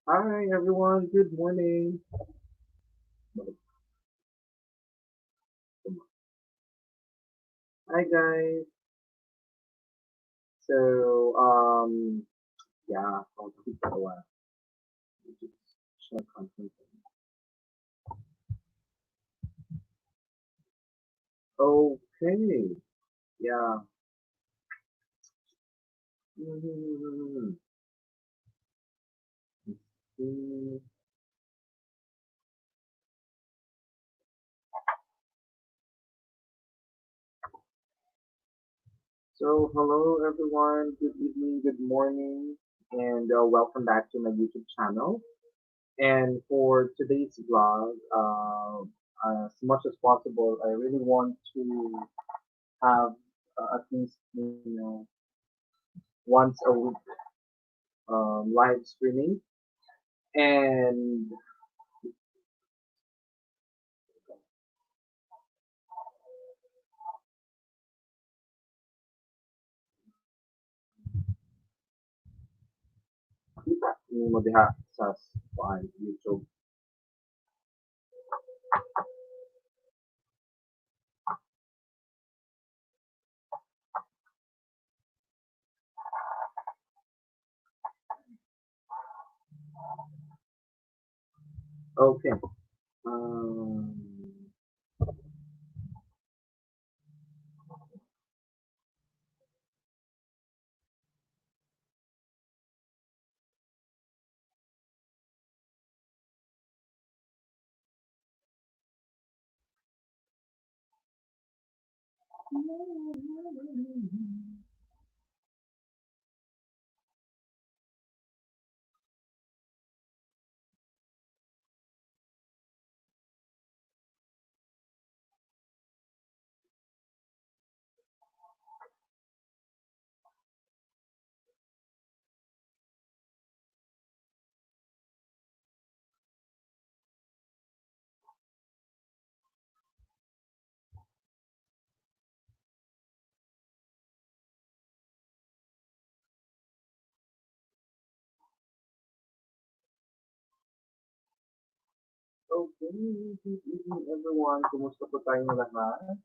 Hi everyone, good morning. Hi guys. So yeah, I'll keep it a while. Just share content. Okay. Yeah. Mhm. Mm. So hello everyone, good evening, good morning, and welcome back to my YouTube channel. And for today's vlog, as much as possible, I really want to have at least once a week live streaming and kita mo diha sa YouTube. Okay. Um, okay. Good evening everyone. Kumusta po tayong lahat?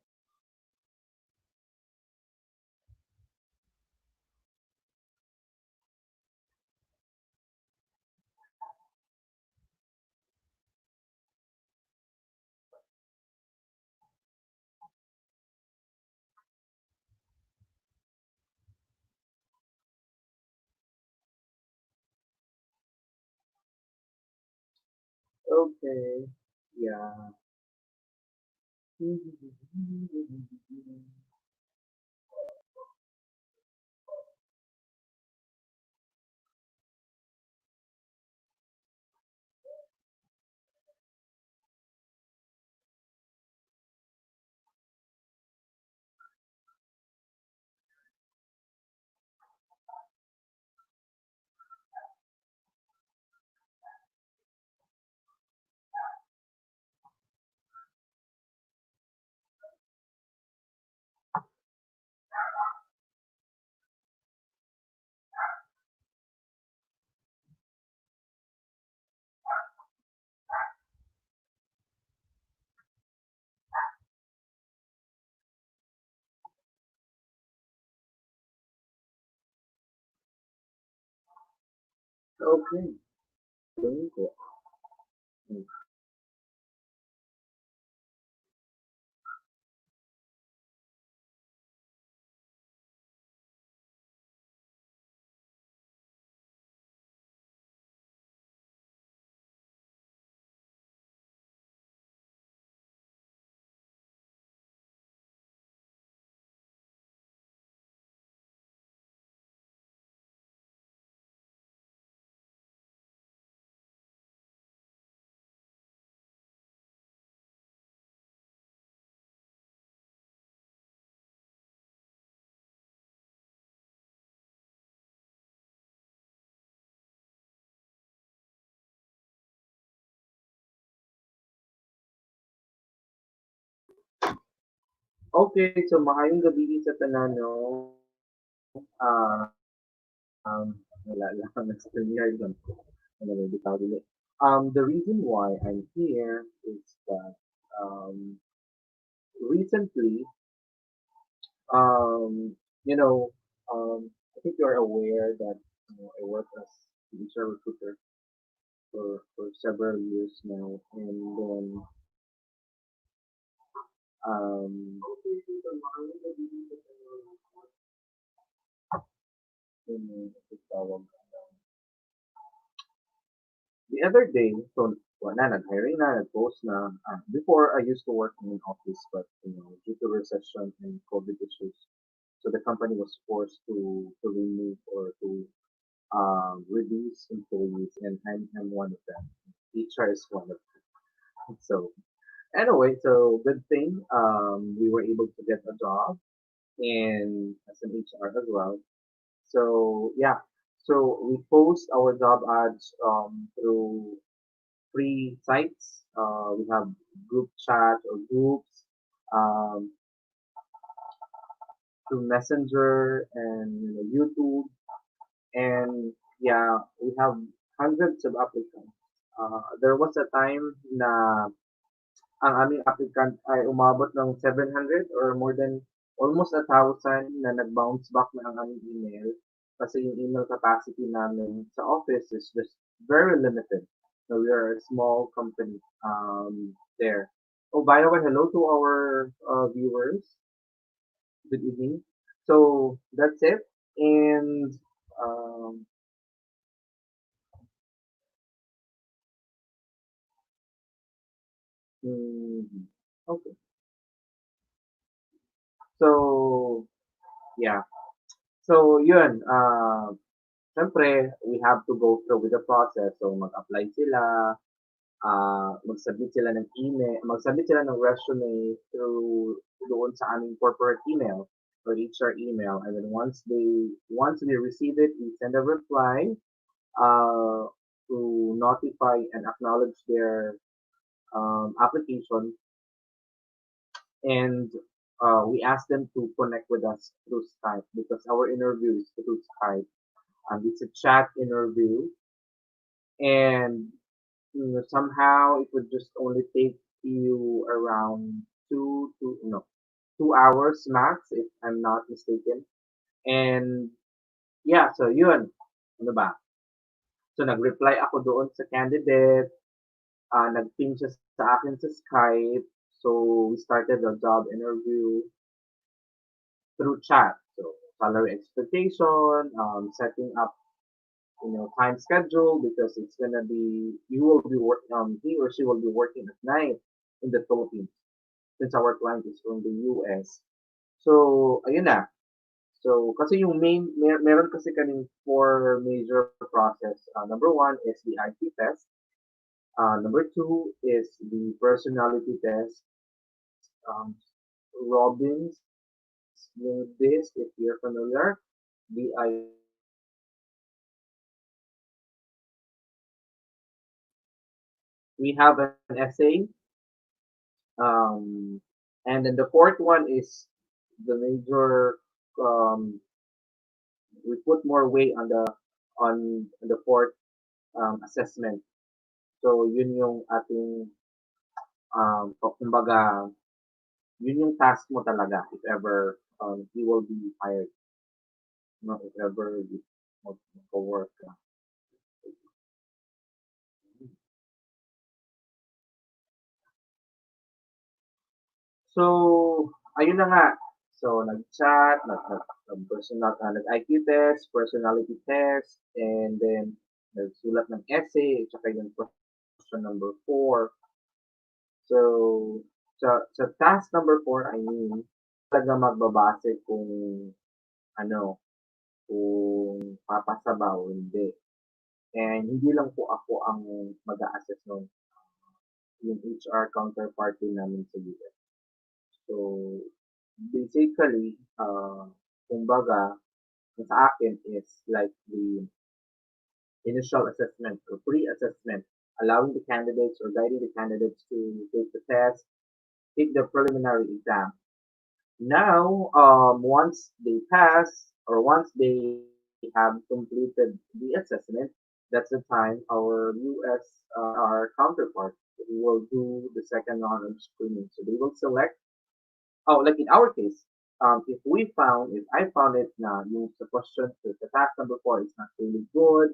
Okay. Yeah. Okay. Very good. Okay, so maayong gabi din sa tanan, no? Ah, wala lang, nag-StreamYard lang ko. Anyway, bitaw dili. The reason why I'm here is that um, recently, um, you know, I think you're aware that I work as a HR recruiter for several years now, and then um, tawag, the other day, so wala, nag-hiring na, nag-post na. Before, I used to work in an office, but due to recession and COVID issues, so the company was forced to remove or to reduce employees, and I'm one of them. HR is one of them. So anyway, so good thing we were able to get a job in as an HR as well. So yeah, so we post our job ads through free sites. We have group chat or groups um, through Messenger and YouTube, and yeah, we have hundreds of applicants. There was a time na ang aming applicant ay umabot ng 700 or more than almost 1,000 na nag-bounce back na ang aming email kasi yung email capacity namin sa office is just very limited. So we are a small company there. Oh, by the way, hello to our viewers. Good evening. So that's it. And um, mm, okay. So yeah. So yun. Siyempre, we have to go through with the process. So, mag-apply sila, mag-submit sila ng email, mag-submit sila ng resume through doon sa aming corporate email or HR email. And then once we receive it, we send a reply uh, to notify and acknowledge their application. And we ask them to connect with us through Skype because our interview is through Skype. It's a chat interview, and somehow it would just only take you around 2 hours max if I'm not mistaken. And yeah, so yun. Ano ba? So nag-reply ako doon sa candidate, nag-ping siya sa akin sa Skype. So we started the job interview through chat. So salary expectation, setting up time schedule because it's gonna be you will be work he or she will be working at night in the Philippines since our client is from the US. So ayun na. So kasi yung meron kasi kaming four major process. Number one is the IQ test. Number two is the personality test. Um, Robbins knew this if you're familiar. The we have an essay. Um, and then the fourth one is the major. Um, we put more weight on the fourth assessment. So yun yung ating kumbaga yun yung task mo talaga if ever you will be hired, no, if ever you mag-work ka. So, ayun na nga. So, nag-chat, personal, nag-IQ test, personality test, and then nagsulat ng essay, tsaka yung question number 4. So, sa task number 4, I mean, talaga magbabase kung ano, kung papasa ba o hindi. And hindi lang po ako ang mag-a-assess nun, yung HR counterparty namin sa US. So, basically, kumbaga, sa akin is like the initial assessment or pre-assessment, allowing the candidates or guiding the candidates to take the test, take the preliminary exam. Now, once they pass or once they have completed the assessment, that's the time our US our counterpart will do the second round of screening. So they will select. Oh, like in our case, if I found it na yung sa question, the task number four is not really good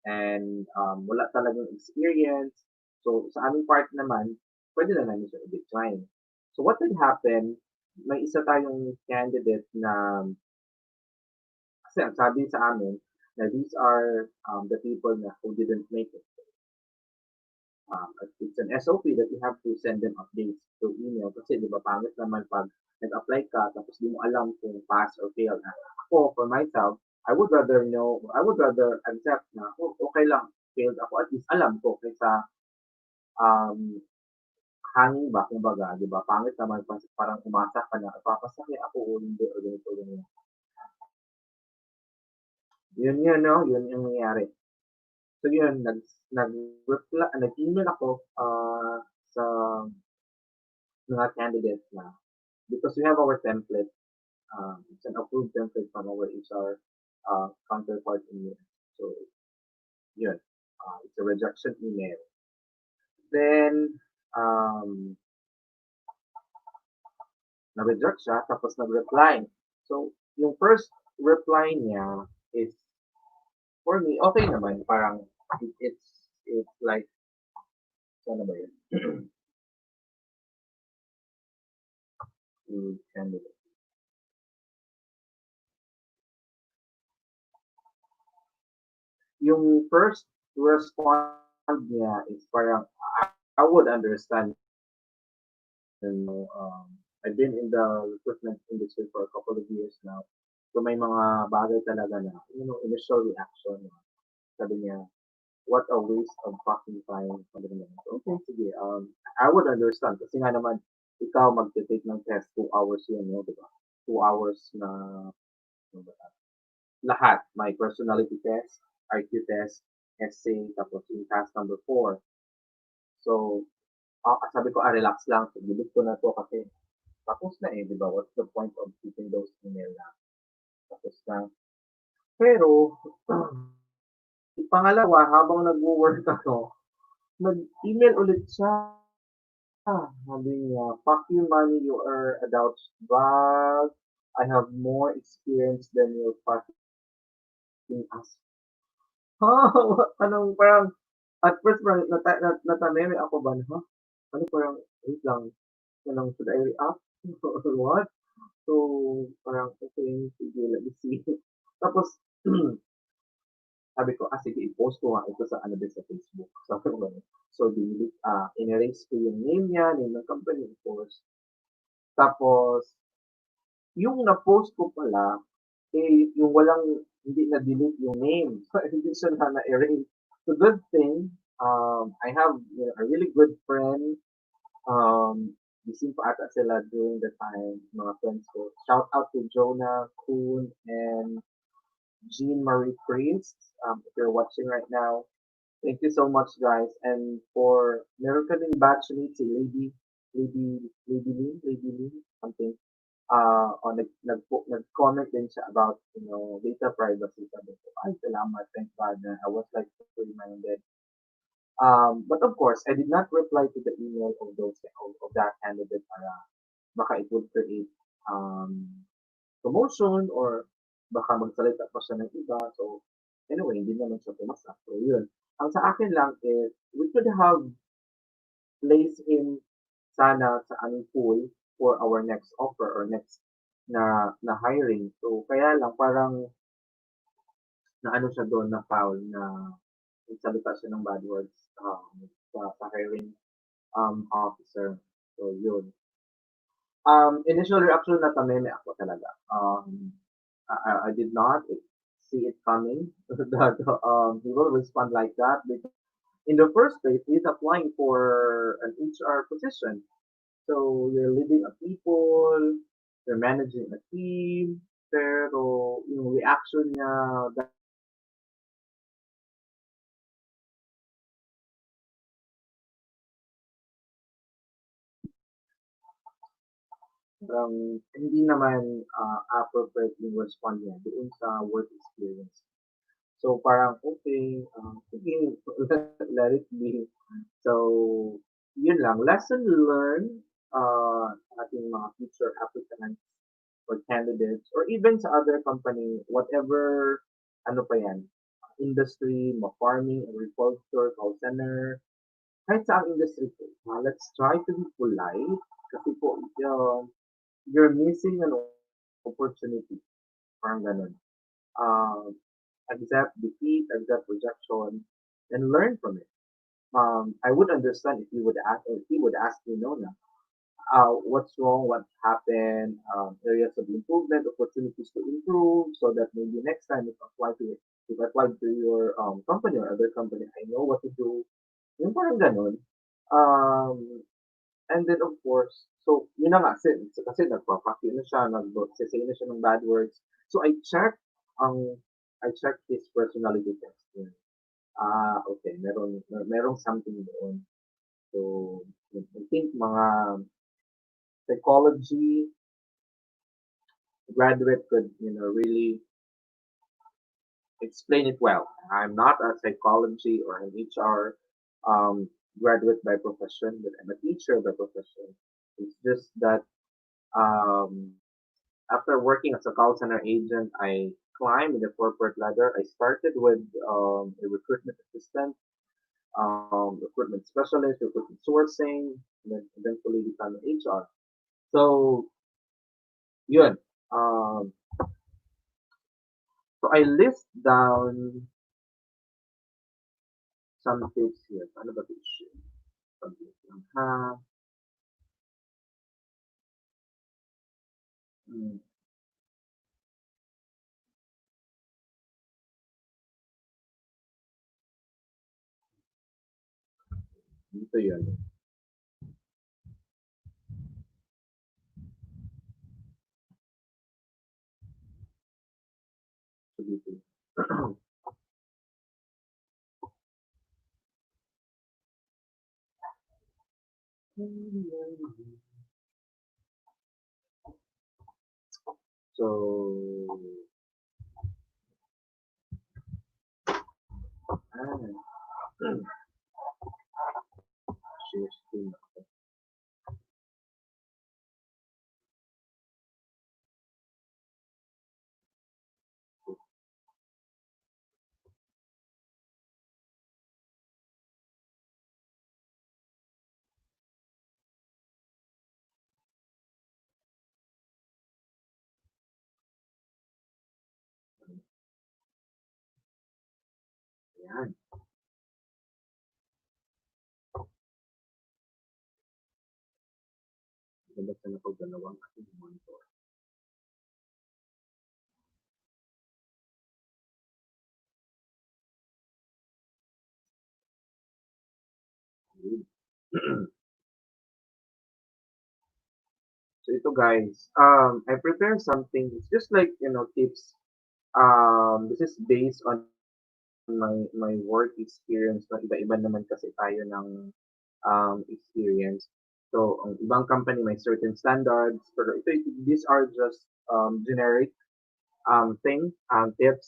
and wala talagang experience. So sa aming part naman, pwede na namin siya i-decline. So what will happen, may isa tayong candidate na, kasi ang sabi sa amin, na these are the people na who didn't make it. It's an SOP that you have to send them updates through email kasi di ba pangit naman pag nag-apply ka tapos di mo alam kung pass or fail na. Ako, for myself, I would rather accept na, oh, okay lang, failed ako, at least alam ko kaysa um, hangin ba, kumbaga, di ba? Pangit naman parang umasa ka na, papasakay ako o hindi, o ganito, ganyan. Yun, no? Yun yung nangyayari. So yun, nag-email ako sa mga candidates na because we have our template. It's an approved template from our HR counterpart in here. So yun, it's a rejection email. Then, na-reject siya, tapos nag-reply. So, yung first reply niya is, for me, okay naman. Parang, it's like, sana ba yun? Candidate. Yung first response niya is parang, I would understand, you know, I've been in the recruitment industry for a couple of years now. So may mga bagay talaga na, initial reaction. Sabi niya, what a waste of fucking time. Sabi niya, okay, sige. I would understand. Kasi nga naman, ikaw magte-take ng test 2 hours yun, no? Diba? 2 hours na, ano ba, lahat. May personality test, IQ test, essay, tapos yung task number 4. So, sabi ko, relax lang. So, delete ko na to kasi tapos na eh, di ba? What's the point of keeping those email na? Tapos na. Pero, pangalawa, habang nag-work ako, nag-email ulit siya. Sabi niya, fuck you money, you are a douchebag. I have more experience than your fucking ass. Anong parang, at first parang natameme ako ba, ha? Ano parang, wait lang, anong should I react? Or what? So, parang, okay, sige, let me see. Tapos, sabi ko, sige, i-post ko nga ito sa ano din sa Facebook. Sabi ko ganun. So, in-erase ko yung name niya, name ng company, of course. Tapos, yung na-post ko pala, yung walang, hindi na-delete yung name. So, hindi siya na-erase. So, good thing, I have a really good friend. Gising pa ata sila during the time, mga friends ko. Shout out to Jonah, Kuhn, and Jean Marie Priest. If you're watching right now, thank you so much, guys. And for meron ka din batchmate si Lady Lee, something. Nag-comment din siya about, data privacy. Sabi ko, ay, salamat, thank God na I was like reminded. But of course, I did not reply to the email of that candidate para baka it would create promotion or baka magsalita pa siya ng iba. So, anyway, hindi naman siya pumasa. So, yun. Ang sa akin lang is, we could have placed him sana sa aming pool for our next offer or next na hiring. So, kaya lang parang na ano siya doon na foul na nagsalita siya ng bad words sa hiring officer. So, yun. Initial reaction na tameme ako talaga. I did not see it coming that he will respond like that because in the first place he's applying for an HR position. So you're leading a people, you're managing a team, pero yung reaction niya hindi naman appropriate yung respond niya doon sa work experience. So parang, okay, sige, let it be. So, yun lang. Lesson learned sa ating mga future applicants or candidates or even sa other company, whatever, ano pa yan, industry, farming, agriculture, call center, kahit sa industry po, let's try to be polite kasi po, you're missing an opportunity. Parang ganun. Uh, accept defeat, accept rejection, and learn from it. I would understand if you would ask, if he would ask me, no, na, what's wrong, what happened, areas of improvement, opportunities to improve, so that maybe next time if I apply to your company or other company, I know what to do. Yung parang ganun. Um, and then of course, so yun na nga, kasi nagpapakyo na siya, nagsisay na siya ng bad words. So ang, I checked his personality test. Yun. Okay, merong something doon. So, I think mga psychology graduate could, really explain it well. I'm not a psychology or an HR um, graduate by profession, but I'm a teacher by profession. It's just that um, after working as a call center agent, I climbed the corporate ladder. I started with a recruitment assistant, recruitment specialist, recruitment sourcing, and then eventually become an HR. So, yun. Um, so I list down some tips here. Ano ba tips here? Something lang ha. Hmm, dito yun. So, dito. So, share screen. Ayan. Nabasa na ko dalawang ating monitor. So ito guys, I prepared something. It's just like, tips. This is based on my work experience. Na iba-iba naman kasi tayo ng experience. So, ang ibang company may certain standards, pero these are just generic tips.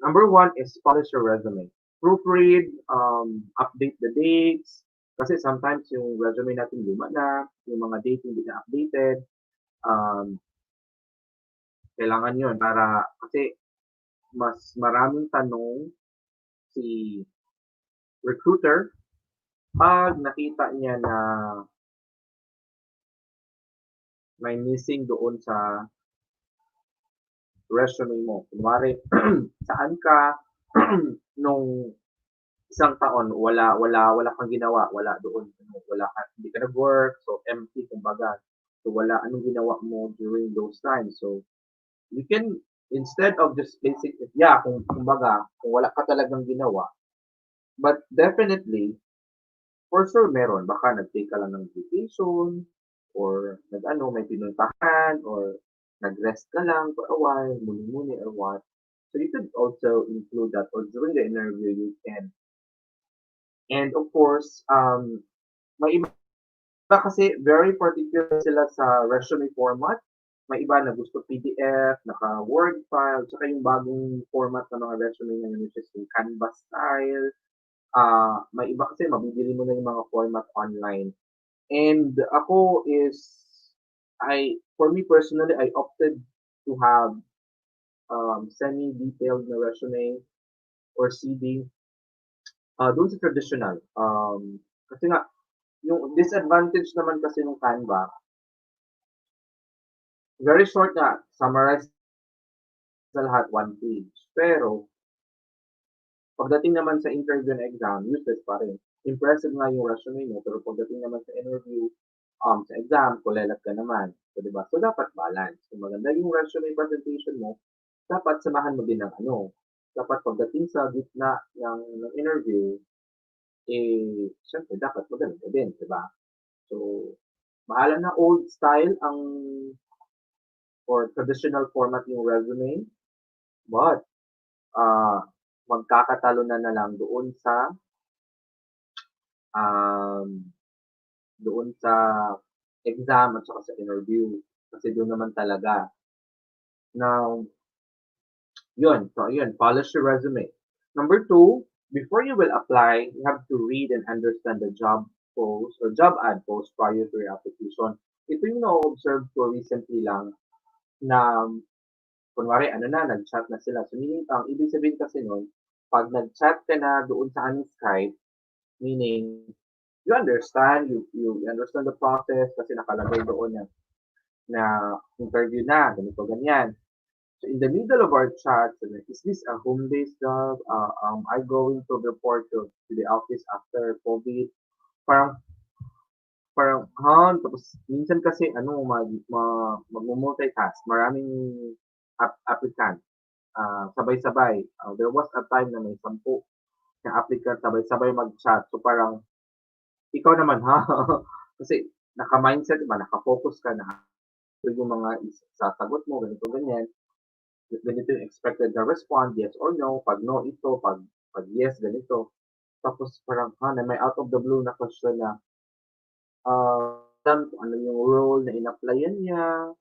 Number one is polish your resume. Proofread, update the dates, kasi sometimes yung resume natin luma na, yung mga dates hindi na updated, um, kailangan yun para, kasi mas maraming tanong si recruiter pag nakita niya na may missing doon sa resume mo. Kunwari, saan ka nung isang taon wala kang ginawa, wala doon, wala ka, hindi ka nag-work, so empty kumbaga. So wala anong ginawa mo during those times. So you can instead of just basic, yeah, kumbaga, kung wala ka talagang ginawa, but definitely for sure meron. Baka nag-take ka lang ng vacation or nag-ano, may pinuntahan or nag-rest ka lang for a while, muni-muni or what. So you could also include that or during the interview you can. And of course, may iba kasi very particular sila sa resume format. may iba na gusto PDF, naka-Word file, tsaka yung bagong format ng mga resume ngayon which is yung Canva style. May iba kasi mabibili mo na yung mga format online. And ako is, for me personally, I opted to have semi-detailed na resume or CV doon sa traditional. Kasi nga, yung disadvantage naman kasi ng Canva, very short nga, summarize sa lahat, one page. Pero, pagdating naman sa interview and exam, useless pa rin. Impressive nga yung resume mo, pero pagdating naman sa interview, sa exam, kulelat ka naman. So, diba? So, dapat balance. Kung maganda yung resume presentation mo, dapat samahan mo din ng ano. Dapat pagdating sa gitna ng interview, syempre, dapat maganda din, diba? So, bahala na old style ang or traditional format yung resume, but uh, magkakatalo na lang um, doon sa exam at saka sa interview. Kasi doon naman talaga. Now, yun, polish your resume. Number two, before you will apply, you have to read and understand the job post or job ad post prior to your application. Ito yung na-observe ko recently lang na kunwari ano na, nag-chat na sila. So meaning, ang ibig sabihin kasi nun, pag nag-chat ka na doon sa aming Skype, meaning, you understand the process kasi nakalagay doon na interview na, ganito, ganyan. So in the middle of our chat, sabi, is this a home-based job? Am I going to report to the office after COVID? Parang, tapos minsan kasi mag-multitask, maraming applicant, sabay-sabay. There was a time na may 10 na applicant sabay-sabay mag-chat. So parang, ikaw naman ha, kasi naka-mindset ba, naka-focus ka na yung mga sasagot mo, ganito, ganyan. Ganito yung expected na respond, yes or no. Pag no, ito. Pag yes, ganito. Tapos parang, na may out of the blue na question na, kung ano yung role na in-applyan niya.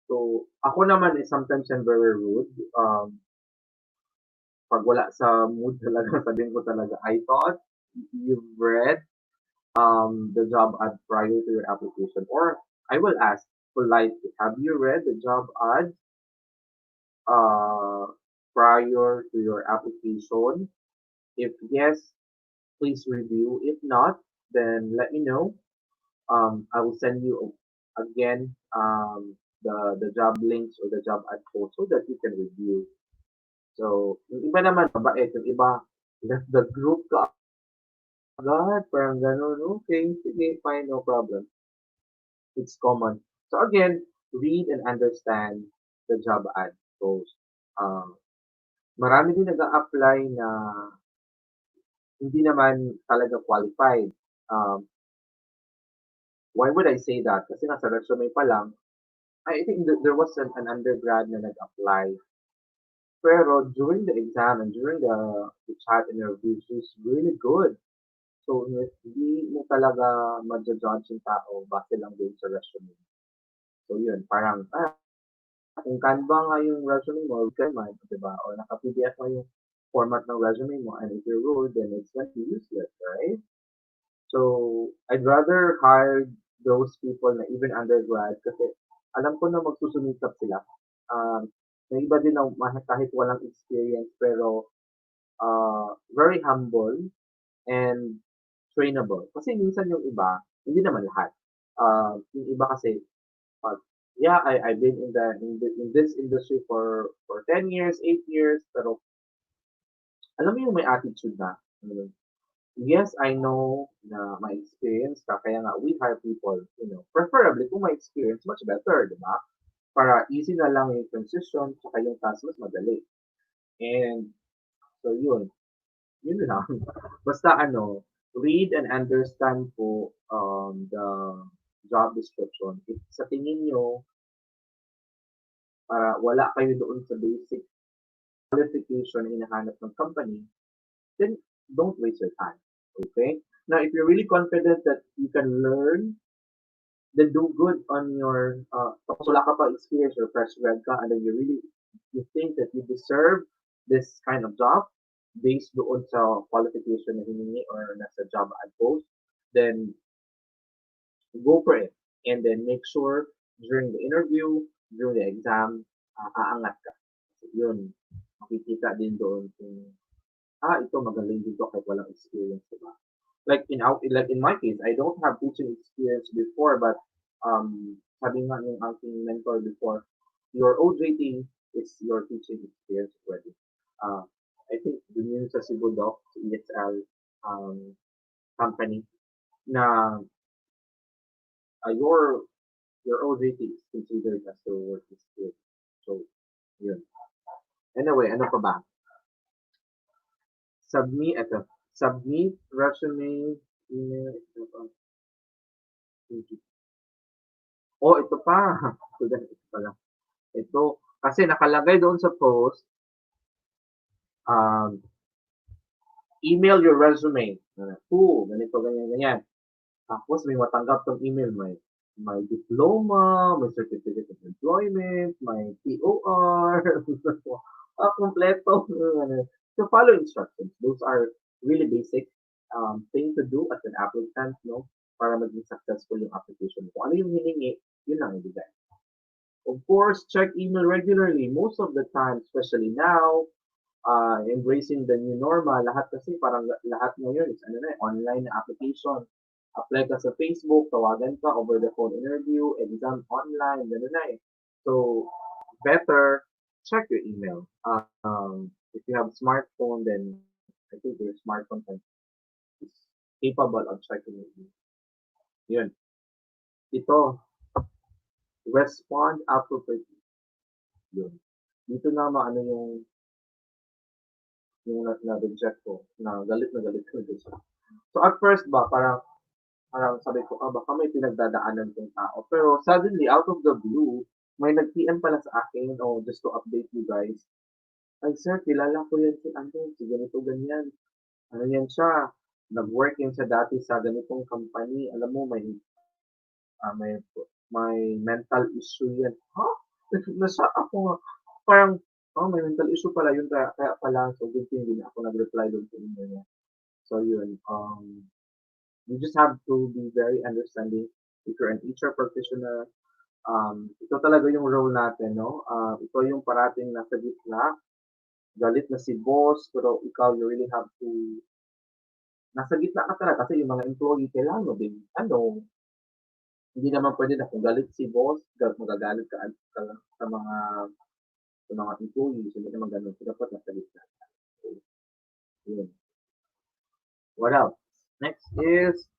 So, ako naman is sometimes I'm very rude. Pag wala sa mood talaga, sabihin ko talaga, I thought you've read the job ad prior to your application. Or I will ask politely, have you read the job ad uh, prior to your application? If yes, please review. If not, then let me know. I will send you again the job links or the job ad post so that you can review. So, yung iba naman, mabait. Yung iba, left the group ka agad. Parang ganun. Okay, sige, fine, no problem. It's common. So again, read and understand the job ad post. Um, marami din nag-a-apply na hindi naman talaga qualified. Um, why would I say that? Kasi nasa resume pa lang, I think there was an undergrad na nag-apply. Pero during the exam and during the chat interview, she's really good. So, hindi mo talaga ma-judge yung tao base lang din sa resume. So, yun, parang, kung Canva nga yung resume mo, okay man, di ba? Or naka-PDF mo yung format ng resume mo, and if you're rude, then it's gonna be useless, right? So, I'd rather hire those people na even undergrad kasi alam ko na magsusumikap sila. May iba din na kahit walang experience pero very humble and trainable. Kasi minsan yung iba, hindi naman lahat. Yung iba kasi, uh, yeah, I've been in this industry for 10 years, 8 years, pero alam mo yung may attitude na. Yes, I know na may experience ka, kaya nga we hire people, preferably kung may experience, much better, di ba? Para easy na lang yung transition, tsaka yung task mas madali. And, so yun lang. Basta read and understand po the job description. If sa tingin nyo, para wala kayo doon sa basic qualification na hinahanap ng company, then don't waste your time. Okay? Now, if you're really confident that you can learn then do good on your, tapos wala ka pa experience or fresh grad ka, and then you think that you deserve this kind of job based doon sa qualification na hiningi or nasa job ad post, then go for it. And then make sure during the interview, during the exam, aangat ka. So, yun, makikita din doon kung, ito magaling dito kahit walang experience, diba? Like in my case, I don't have teaching experience before, but sabi nga ng aking mentor before, your OJT is your teaching experience already. Uh, I think dun yun sa Cebu Doc, sa ESL um, company, na your OJT is considered as your work experience. So, yun. Anyway, ano pa ba? Submit resume, email, ito pa. Oh, ito pa. Ito pala. Ito, kasi nakalagay doon sa post, um, email your resume. Ganito, ganyan, ganyan. Tapos may matanggap tong email, may diploma, may certificate of employment, may TOR, kompleto. So follow instructions. Those are really basic thing to do as an applicant, no? Para maging successful yung application. Kung ano yung hiningi, yun lang ibigay. Of course, check email regularly. Most of the time, especially now, embracing the new normal, lahat kasi parang lahat ngayon is ano na, online na application. Apply ka sa Facebook, tawagan ka, over the phone interview, exam online, gano'n na eh. So, better check your email. If you have smartphone, then I think your smartphone is capable of checking your email. Yun. Ito, respond appropriately. Yun. Dito na maano yung na-reject ko, na galit ko dito. So at first ba, parang sabi ko, baka may pinagdadaanan tong tao. Pero suddenly, out of the blue, may nag-PM pala sa akin, just to update you guys. Ay sir, kilala ko yan si ganito, ganyan. Ano yan siya? Nag-work yan siya dati sa ganitong company. Alam mo, ah, may, may mental issue yan. Ha? Nasa ako nga. Parang, may mental issue pala yun. Kaya pala, so good thing din ako nag-reply doon sa email niya. So yun, you just have to be very understanding if you're an HR practitioner. Ito talaga yung role natin, no? Ito yung parating nasa gitna, galit na si boss, pero ikaw, you really have to, nasa gitna ka talaga kasi yung mga employee, kailangan mo din, hindi naman pwede na kung galit si boss, magagalit ka sa mga employees, hindi naman ganun. So, dapat nasa gitna. So, yun. What else? Next is,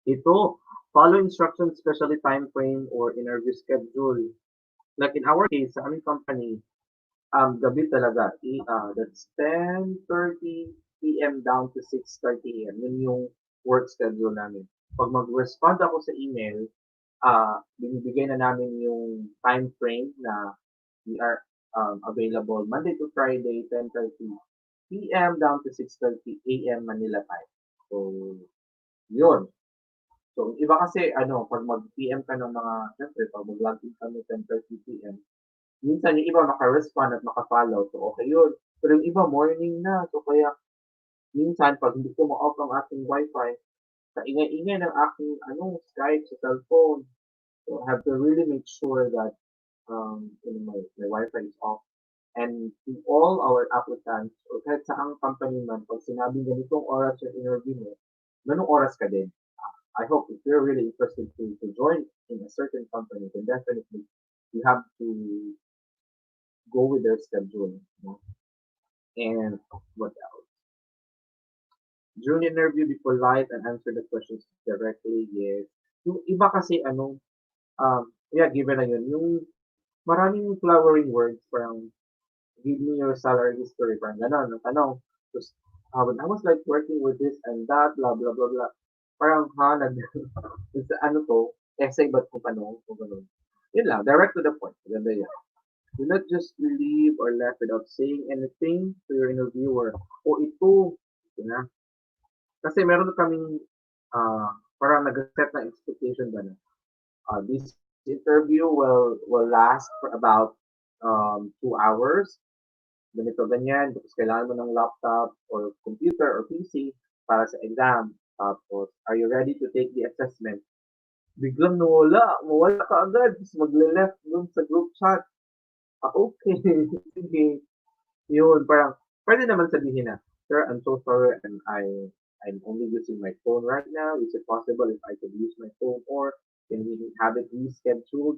ito, follow instructions, especially time frame or interview schedule. Like in our case, sa aming company, gabi talaga. That's 10:30 p.m. down to 6:30 a.m. Yun yung work schedule namin. Pag mag-respond ako sa email, binibigay na namin yung time frame na we are available Monday to Friday, 10:30 p.m. down to 6:30 a.m. Manila time. So, yun. So, iba kasi, pag mag-PM ka ng mga, syempre, pag mag-login kami 10:30 p.m., minsan yung iba maka-respond at maka-follow. So, okay yun. Pero yung iba, morning na. So, kaya, minsan, pag hindi ko ma-off ang aking wifi, sa ingay-ingay ng aking, Skype sa cellphone. So, I have to really make sure that, my wifi is off. And to all our applicants, o kahit saang company man, pag sinabing ganitong oras yung interview mo, ganung oras ka din. I hope if you're really interested to join in a certain company, then definitely you have to go with their schedule. You know? And what else? During the interview, be polite and answer the questions directly. Yes. Yung iba kasi, given na yun, yung maraming flowering words, parang, give me your salary history, parang gano'n, ang tanong. Tapos, when I was like working with this and that, blah, blah, blah, blah, parang, ano to, essay ba't kung ano, kung gano'n. Yun lang, direct to the point. Maganda yan. Do not just leave or left without saying anything to your interviewer. O ito na. Kasi meron kaming parang nag-set ng expectation ba na this interview will last for about 2 hours, ganito ganyan, tapos kailangan mo ng laptop or computer or PC para sa exam. Tapos, are you ready to take the assessment? Biglang mawala ka agad, tapos magle-left dun sa group chat. Okay, sige. Yun, parang, pwede naman sabihin na, sir, I'm so sorry, I'm only using my phone right now. Is it possible if I could use my phone, or can we have it rescheduled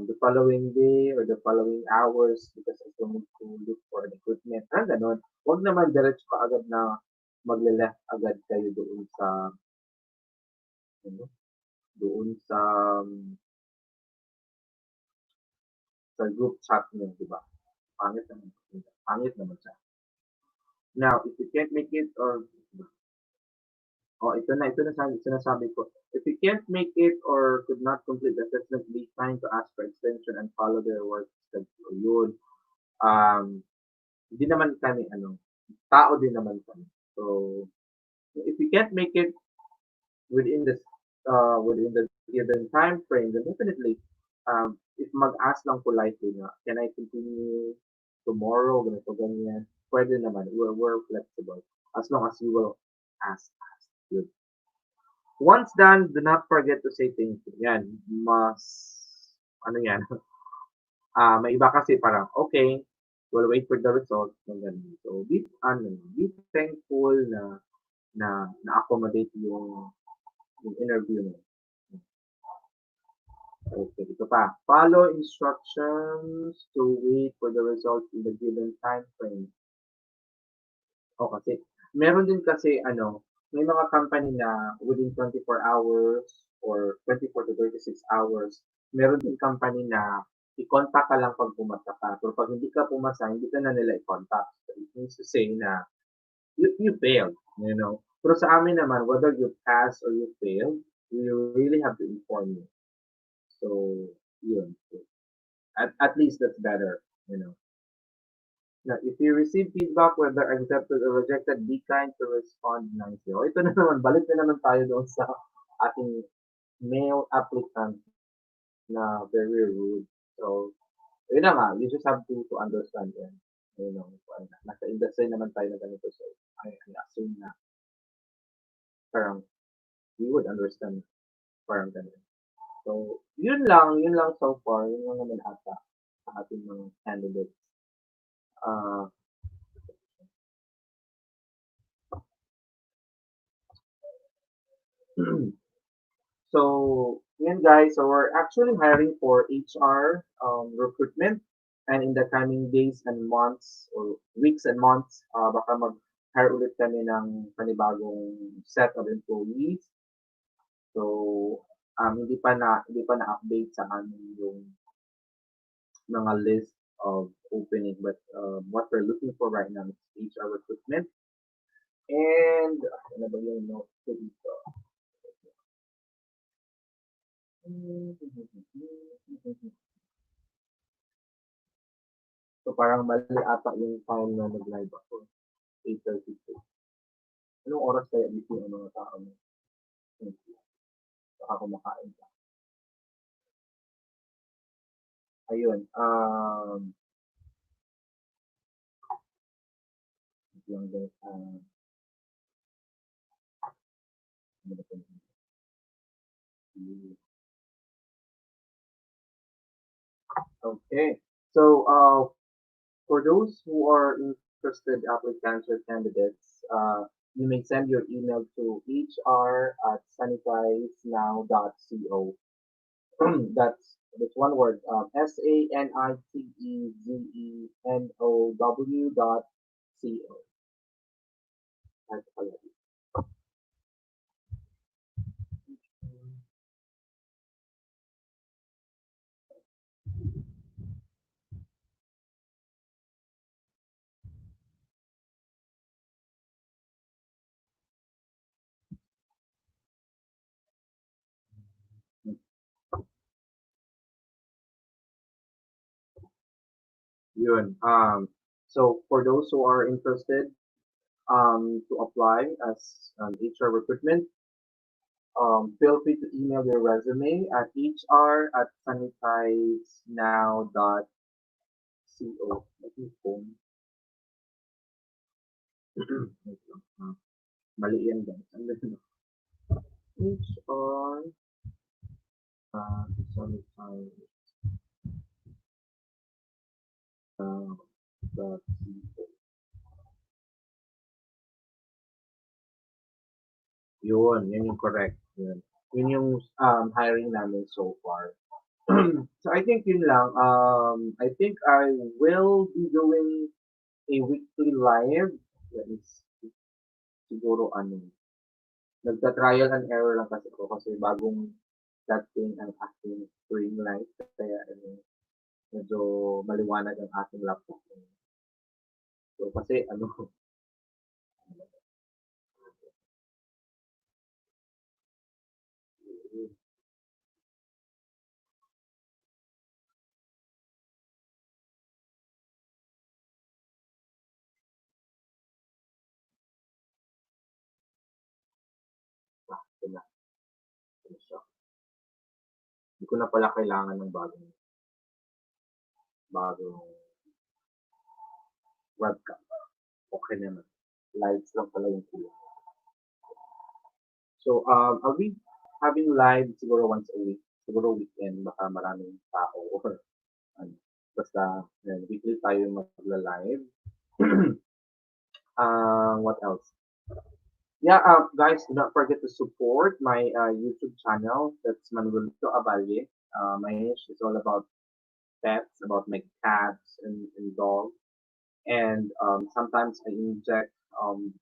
the following day or the following hours because I still need to look for an equipment. Parang ganon. Huwag naman diretso ka agad na magle-left agad kayo doon sa ano, doon sa group chat niyo, di ba? Pangit naman. Pangit naman siya. Now, if you can't make it or ito na sinasabi ko. If you can't make it or could not complete the assessment, be kind to ask for extension and follow their work schedule. Yun. Um, hindi naman kami, tao din naman kami. So, if you can't make it within the given time frame, then definitely, if mag-ask lang politely na, can I continue tomorrow, ganito, ganyan, pwede naman. We're flexible. As long as you will ask. Good. Once done, do not forget to say thank you. Yan, ano yan, may iba kasi parang, okay, we'll wait for the results. Ng ganun. So, be thankful na na-accommodate yung interview mo. Okay, ito pa. Follow instructions to wait for the results in the given time frame. O kasi, meron din kasi may mga company na within 24 hours or 24 to 36 hours, meron din company na i-contact ka lang pag pumasa ka. Pero pag hindi ka pumasa, hindi ka na nila i-contact. So, it means to say na you failed, you know. Pero sa amin naman, whether you pass or you fail, we really have to inform you. So, yun. So, at least that's better, you know. Now, if you receive feedback, whether accepted or rejected, be kind to respond nicely. O, ito na naman, balik na naman tayo doon sa ating male applicant na very rude. So, yun na nga, you just have to understand them. You know, nasa industry naman tayo na ganito. So, I assume na parang you would understand parang ganito. So, yun lang so far, yun lang naman ata sa ating mga candidates. Uh, so, yun guys, so we're actually hiring for HR recruitment, and in the coming days and months or weeks and months, baka mag-hire ulit kami ng panibagong set of employees. So, hindi pa na-update sa amin yung mga list of opening, but what we're looking for right now is HR recruitment. And, ano ba yung note ko dito? So, parang mali ata yung time na nag-live ako. 8:32. Anong oras kaya dito yung mga tao mo? Baka kumakain ka. Ayun. Yung guys, ano ba ito? Okay. So, for those who are interested applicants or candidates, you may send your email to hr@sanitizenow.co. That's one word. sanitezenow.co. That's pala. Yun. So for those who are interested to apply as HR recruitment, Feel free to email your resume at hr@sanitizenow.co. Let me phone. Wait lang, mali yan guys. Ano yun? HR sanitize dot co. Yun yung correct. Yun yung hiring namin so far. So I think yun lang. I think I will be doing a weekly live. Let me see. Siguro ano. Nagta-trial and error lang kasi ako kasi bagong dating ang aking ring light. Kaya ano, medyo maliwanag ang aking laptop. So kasi ano, ito na, ito na siya. Hindi ko na pala kailangan ng bagong webcam. Okay naman. Lights lang pala yung kulang. So, I'll be having live siguro once a week. Siguro weekend, baka maraming tao or ano. Basta, yan, weekly tayo magla-live. What else? Yeah, guys, do not forget to support my YouTube channel. That's Manuelito Aballe. My niche is all about pets, about my cats and dogs. And sometimes I inject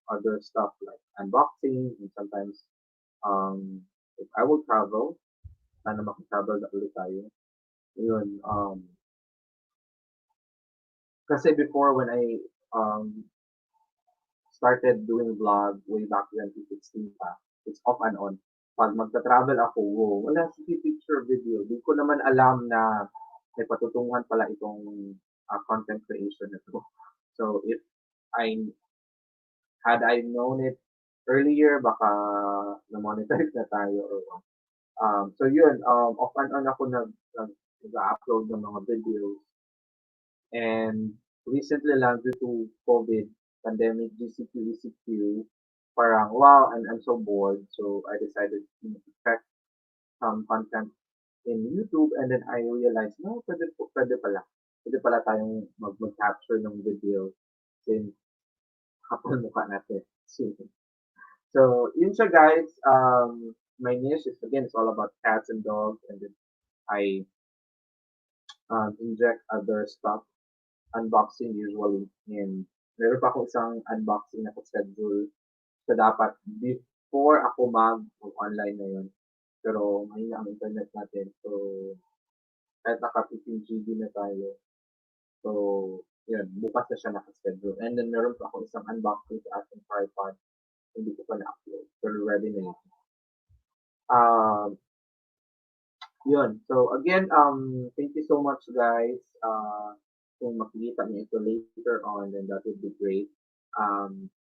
other stuff like unboxing, and sometimes if I will travel, sana makatravel na ulit tayo. Yun, kasi before when I um, started doing vlog way back 2016 pa, it's off and on. Pag magta-travel ako, wow, wala sige picture video. Di ko naman alam na may patutunguhan pala itong content creation na to. So if I had I known it earlier, baka na-monetize na tayo or what. So yun, off and on ako nag-upload ng mga videos. And recently lang due to COVID pandemic, GCQ, parang wow, I'm so bored. So I decided to check some content in YouTube and then I realized, no, pwede pala. Pwede pala tayong mag-capture ng video since kapal mukha natin. So, yun siya guys. My niche is again, it's all about cats and dogs and then I inject other stuff unboxing usually. And meron pa akong isang unboxing na schedule. So dapat before ako mag-online na yun. Pero mahina ang internet natin. So kahit naka 15 GB na tayo. So yun, bukas na siya naka-schedule. And then meron pa akong isang unboxing sa ating tripod. Hindi ko pa na-upload. Pero ready na yun. Um, Yun. So again, thank you so much guys. Kung makikita niyo ito later on, then that would be great.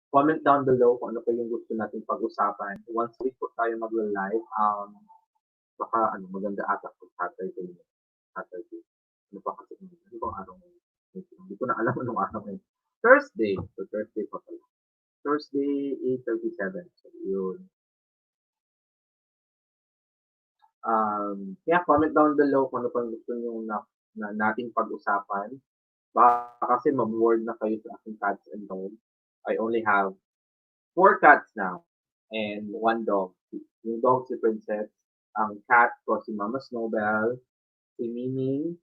Comment down below kung ano pa yung gusto natin pag-usapan. Once a week po tayo magla-live, baka ano, maganda ata kung Saturday. Saturday. Ano pa kasi, ano bang araw ngayon? Hindi ko na alam anong araw ngayon. Thursday. So Thursday pa pala. Thursday, 8:37. So yun. Yeah, comment down below kung ano pang gusto nyo na nating pag-usapan. Baka kasi maboard na kayo sa aking cats and dogs. I only have 4 cats now and 1 dog. Yung dog si Princess. Ang cat ko si Mama Snowbell, si Mimi,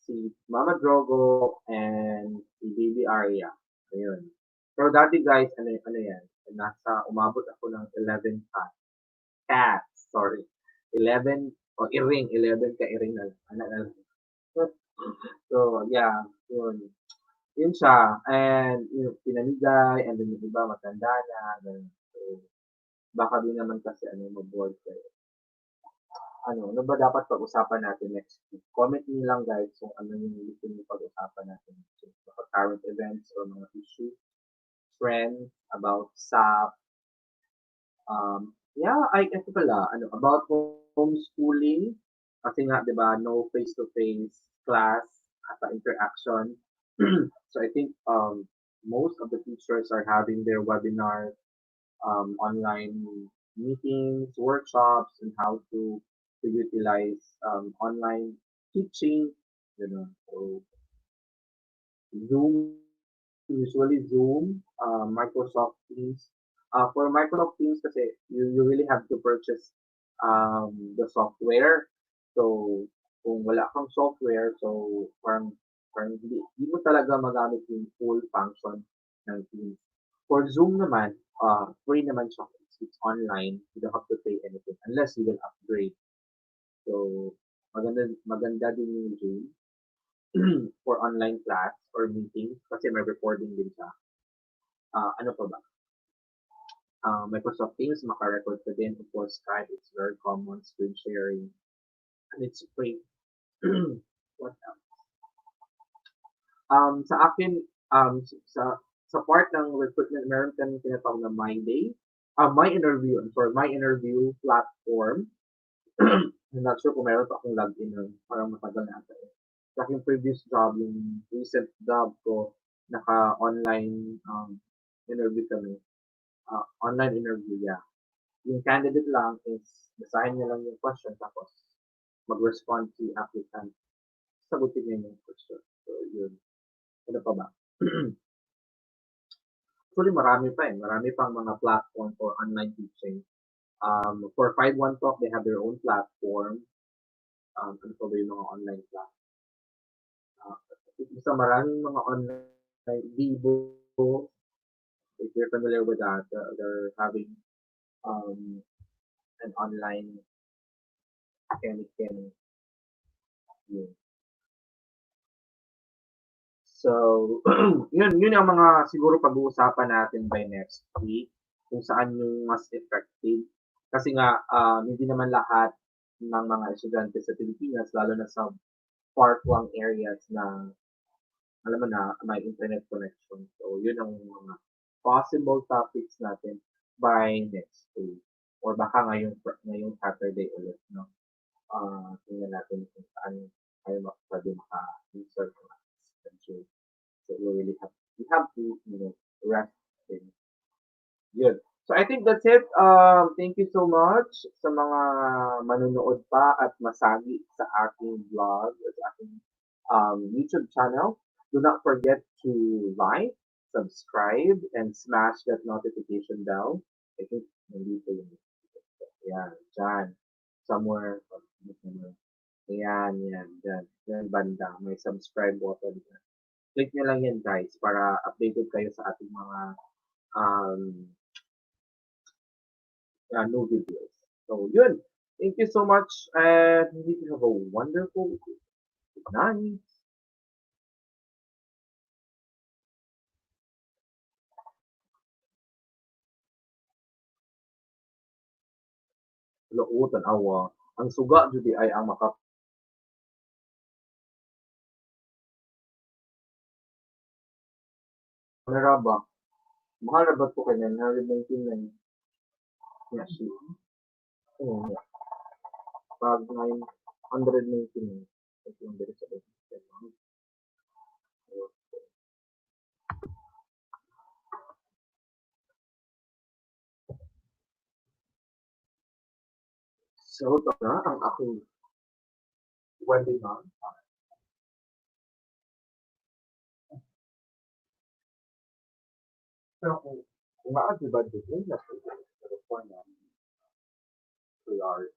si Mama Drogo, and si Baby Aria. Ayun. Pero dati guys, ano yan? Umabot ako ng 11 cats. Cats, sorry. 11, o iring, 11 ka iring na lang. Anak na lang. So, yeah, yun. Yun siya. And, yung pinamigay, and then yung iba matanda na. Ganun. So, baka din naman kasi mag-board kayo. Ano ba dapat pag-usapan natin next week? Comment niyo lang guys kung ano yung gusto niyo pag-usapan natin. So, mga current events or mga issues, trends about SAP, Yeah, ito pala, about homeschooling. Kasi nga, di ba, no face-to-face class at interaction. So I think most of the teachers are having their webinars, online meetings, workshops, and how to utilize online teaching. So Zoom, usually Zoom, Microsoft Teams. For Microsoft Teams kasi you really have to purchase the software. So kung wala kang software, so parang hindi mo talaga magamit yung full function ng Teams. For Zoom naman, free naman siya. It's online. You don't have to pay anything unless you will upgrade. So maganda maganda din yung Zoom for online class or meetings kasi may recording din siya. Ano pa ba? Microsoft Teams, maka-record ka din. Of course, Skype, it's very common, screen sharing, and it's free. What else? Sa akin, sa part ng recruitment, meron kami tinatawag na My Day. My Interview, I'm sorry, My Interview platform. I'm not sure kung meron pa akong login nun. Parang matagal na ata eh. Sa aking previous job, yung recent job ko, naka-online interview kami. Online interview, yeah. Yung candidate lang is, basahin niya lang yung question tapos mag-respond si applicant. Sagutin niya yung question. So, yun. Ano pa ba? Actually, marami pa eh. Marami pang mga platform for online teaching. For 5-1 Talk, they have their own platform. Ano pa ba yung mga online class? Isa maraming mga online Vivo, if you're familiar with that, they're having um, an online can yun. So, yun ang mga siguro pag-uusapan natin by next week kung saan yung mas effective. Kasi nga, hindi naman lahat ng mga estudyante sa Pilipinas, lalo na sa far-flung areas na alam mo na may internet connection. So, yun ang mga possible topics natin by next week. Or baka ngayong Saturday ulit, no? Tingnan natin kung saan tayo pwede maka-insert ng schedule. So we have to, rest in. Yun. So I think that's it. Thank you so much sa mga manunood pa at masagi sa aking vlog, sa aking YouTube channel. Do not forget to like, subscribe, and smash that notification bell. I think nandito yun. Ayan, dyan. Somewhere. Ayan, yan, dyan. Dyan banda. May subscribe button dyan. Click nyo lang yan guys para updated kayo sa ating mga um, new videos. So, yun. Thank you so much and you have a wonderful good night. Lautan awa. Ang suga judi ay ang makapanaraba. Mahal na ba ito kanya? 999 na siya. Oo, pag 999. Ito yung very sa So, ito na ang aking webinar. Pero kung maaaring ba dito, na 3 hours.